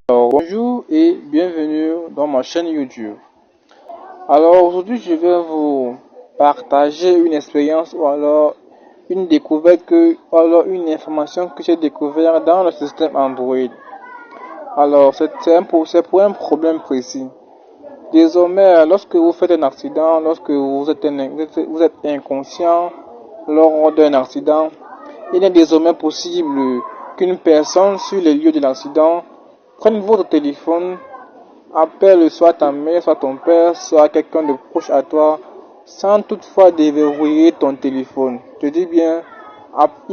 Alors, bonjour et bienvenue dans ma chaîne YouTube. Alors aujourd'hui je vais vous partager une expérience ou alors une découverte ou alors une information que j'ai découverte dans le système Android. Alors c'est pour un problème précis. Désormais, lorsque vous faites un accident, lorsque vous êtes inconscient lors d'un accident, il est désormais possible qu'une personne sur les lieux de l'accident prenne votre téléphone, appelle soit ta mère, soit ton père, soit quelqu'un de proche à toi, sans toutefois déverrouiller ton téléphone. Je dis bien,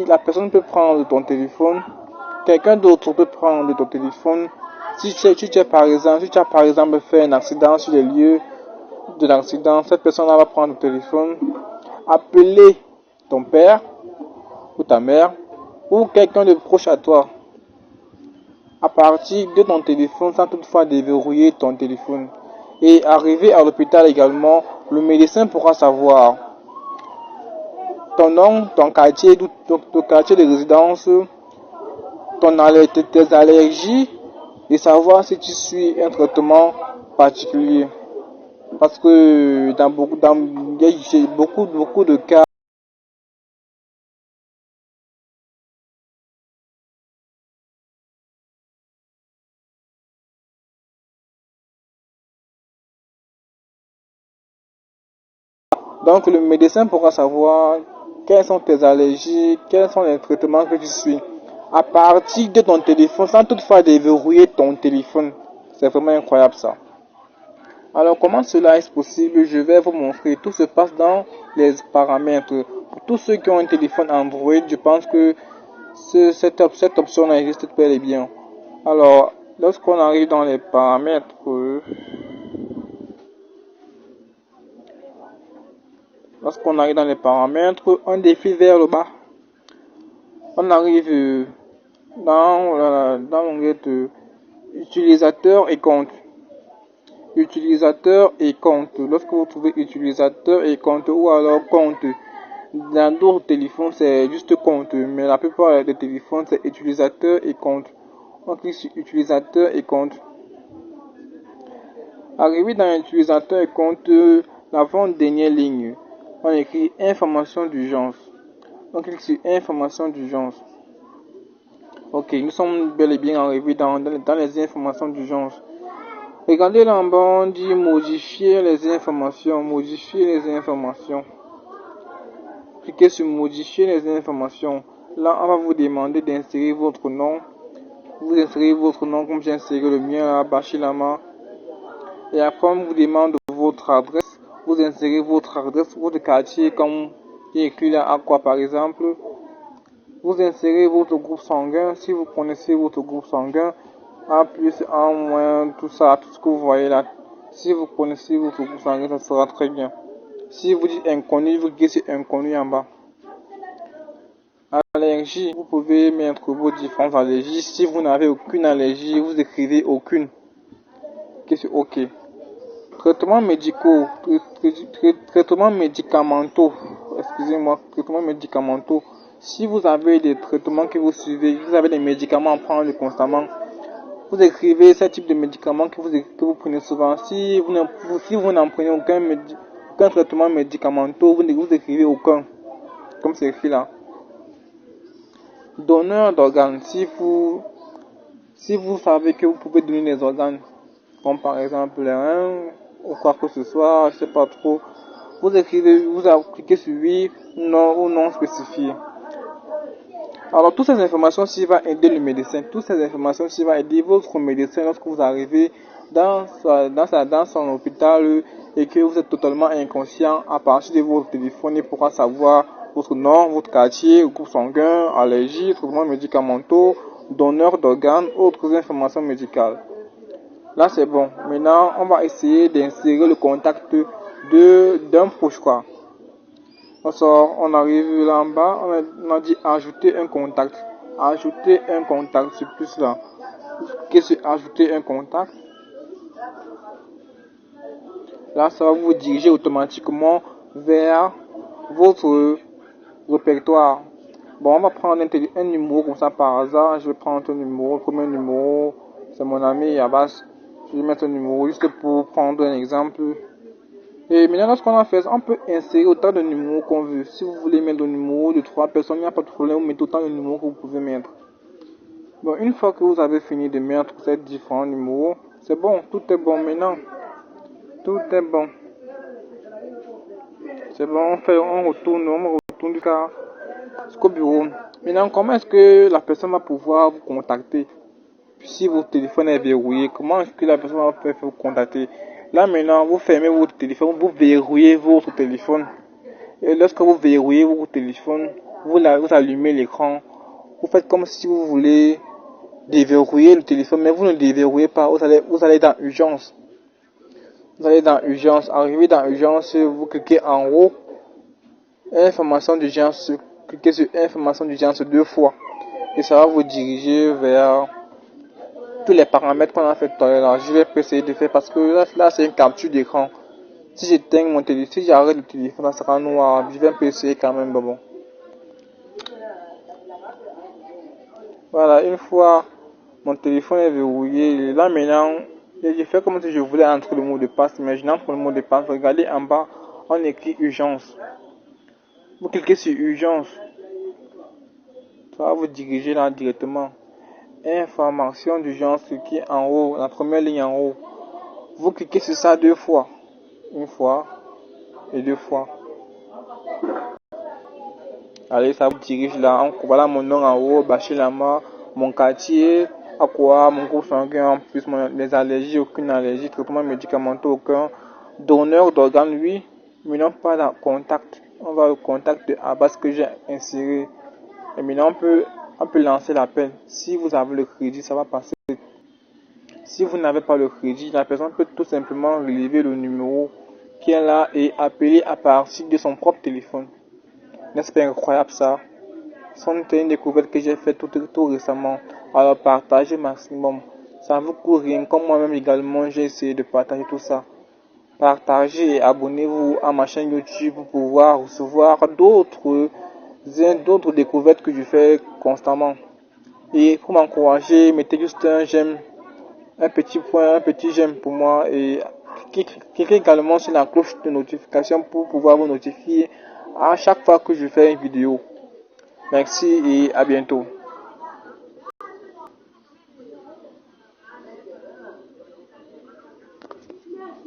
la personne peut prendre ton téléphone, quelqu'un d'autre peut prendre ton téléphone. Si tu as par exemple fait un accident sur les lieux de l'accident, cette personne-là va prendre ton téléphone, appeler ton père ou ta mère ou quelqu'un de proche à toi à partir de ton téléphone sans toutefois déverrouiller ton téléphone. Et arrivé à l'hôpital également, le médecin pourra savoir ton nom, ton quartier de résidence, tes allergies et savoir si tu suis un traitement particulier. Parce que j'ai beaucoup de cas. Donc le médecin pourra savoir quelles sont tes allergies, quels sont les traitements que tu suis à partir de ton téléphone sans toutefois déverrouiller ton téléphone. C'est vraiment incroyable ça. Alors comment cela est possible? Je vais vous montrer. Tout se passe dans les paramètres. Pour tous ceux qui ont un téléphone Android, je pense que cette option existe bel et bien. Alors lorsqu'on arrive dans les paramètres, on défile vers le bas. On arrive dans l'onglet utilisateur et compte. Utilisateur et compte. Lorsque vous trouvez utilisateur et compte ou alors compte, dans d'autres téléphones c'est juste compte, mais la plupart des téléphones c'est utilisateur et compte. On clique sur utilisateur et compte. Arrivé dans utilisateur et compte, l'avant-dernière ligne, on écrit information d'urgence. On clique sur information d'urgence. Ok, nous sommes bel et bien arrivés dans les informations d'urgence. Regardez là en bas, on dit modifier les informations. Modifier les informations. Cliquez sur modifier les informations. Là, on va vous demander d'insérer votre nom. Vous insérez votre nom comme j'ai inséré le mien là, Bachilama. Et après, on vous demande votre adresse. Vous insérez votre adresse, votre quartier comme j'ai écrit là à quoi par exemple. Vous insérez votre groupe sanguin, si vous connaissez votre groupe sanguin, A plus, A moins, tout ça, tout ce que vous voyez là. Si vous connaissez votre groupe sanguin, ça sera très bien. Si vous dites inconnu, vous cliquez sur inconnu en bas. Allergie, vous pouvez mettre vos différentes allergies. Si vous n'avez aucune allergie, vous écrivez aucune. Cliquez sur OK. Traitements médicaux, traitements médicamenteux, excusez-moi, traitements médicamenteux. Si vous avez des traitements que vous suivez, vous avez des médicaments à prendre constamment, vous écrivez ce type de médicaments que vous prenez souvent. Si vous n'en prenez aucun traitement médicamenteux, vous écrivez aucun, comme c'est écrit là. Donneur d'organes, si vous savez que vous pouvez donner des organes, comme par exemple les reins, ou quoi que ce soit, je sais pas trop, vous cliquez sur oui, non ou non spécifié. Alors, toutes ces informations-ci vont aider le médecin. Toutes ces informations-ci vont aider votre médecin lorsque vous arrivez dans son hôpital et que vous êtes totalement inconscient. À partir de votre téléphone, il pourra savoir votre nom, votre quartier, groupe sanguin, allergie, traitements médicamenteux, donneur d'organes, autres informations médicales. Là, c'est bon. Maintenant, on va essayer d'insérer le contact d'un proche, quoi. On arrive là en bas, on a dit ajouter un contact. Ajouter un contact, c'est plus là. Qu'est-ce que ajouter un contact? Là, ça va vous diriger automatiquement vers votre répertoire. Bon, on va prendre un numéro comme ça par hasard. Je vais prendre un numéro, comme un numéro c'est mon ami Abbas. Je vais mettre un numéro juste pour prendre un exemple. Et maintenant, lorsqu'on a fait ça, on peut insérer autant de numéros qu'on veut. Si vous voulez mettre le numéro de 3 personnes, il n'y a pas de problème, vous mettez autant de numéros que vous pouvez mettre. Bon, une fois que vous avez fini de mettre ces différents numéros, c'est bon, tout est bon maintenant. Tout est bon. C'est bon, on retourne jusqu'au bureau. Maintenant, comment est-ce que la personne va pouvoir vous contacter? Si votre téléphone est verrouillé, comment est-ce que la personne va pouvoir vous contacter? Là maintenant, vous fermez votre téléphone, vous verrouillez votre téléphone. Et lorsque vous verrouillez votre téléphone, vous allumez l'écran. Vous faites comme si vous voulez déverrouiller le téléphone, mais vous ne déverrouillez pas. Vous allez dans urgence. Vous allez dans urgence. Arrivé dans urgence, vous cliquez en haut. Information d'urgence. Cliquez sur information d'urgence 2 fois. Et ça va vous diriger vers tous les paramètres qu'on a fait tout à l'heure. Je vais essayer de faire parce que là c'est une capture d'écran. Si j'éteins mon téléphone, si j'arrête le téléphone, ça sera noir. Je vais essayer quand même. Bon. Voilà, une fois mon téléphone est verrouillé, là maintenant, j'ai fait comme si je voulais entrer le mot de passe. Mais je n'entre le mot de passe. Regardez en bas, on écrit urgence. Vous cliquez sur urgence. Ça va vous diriger là directement. Information d'urgence qui est en haut, la première ligne en haut. Vous cliquez sur ça 2 fois. Une fois et 2 fois. Allez, ça vous dirige là. Voilà mon nom en haut, Bachir Lama, mon quartier, à quoi, mon groupe sanguin, en plus les allergies, aucune allergie, traitement médicamenteux, aucun. Donneur d'organes, oui, mais non pas dans contact. On va au contact de Abbas que j'ai inséré. Et maintenant, on peut lancer l'appel. Si vous avez le crédit, ça va passer. Si vous n'avez pas le crédit, la personne peut tout simplement relever le numéro qui est là et appeler à partir de son propre téléphone. N'est-ce pas incroyable ça? C'est une découverte que j'ai faite tout récemment. Alors partagez maximum. Ça ne vous coûte rien. Comme moi-même également, j'ai essayé de partager tout ça. Partagez et abonnez-vous à ma chaîne YouTube pour pouvoir recevoir d'autres découvertes que je fais constamment. Et pour m'encourager, mettez juste un j'aime, un petit j'aime pour moi et cliquez également sur la cloche de notification pour pouvoir vous notifier à chaque fois que je fais une vidéo. Merci et à bientôt.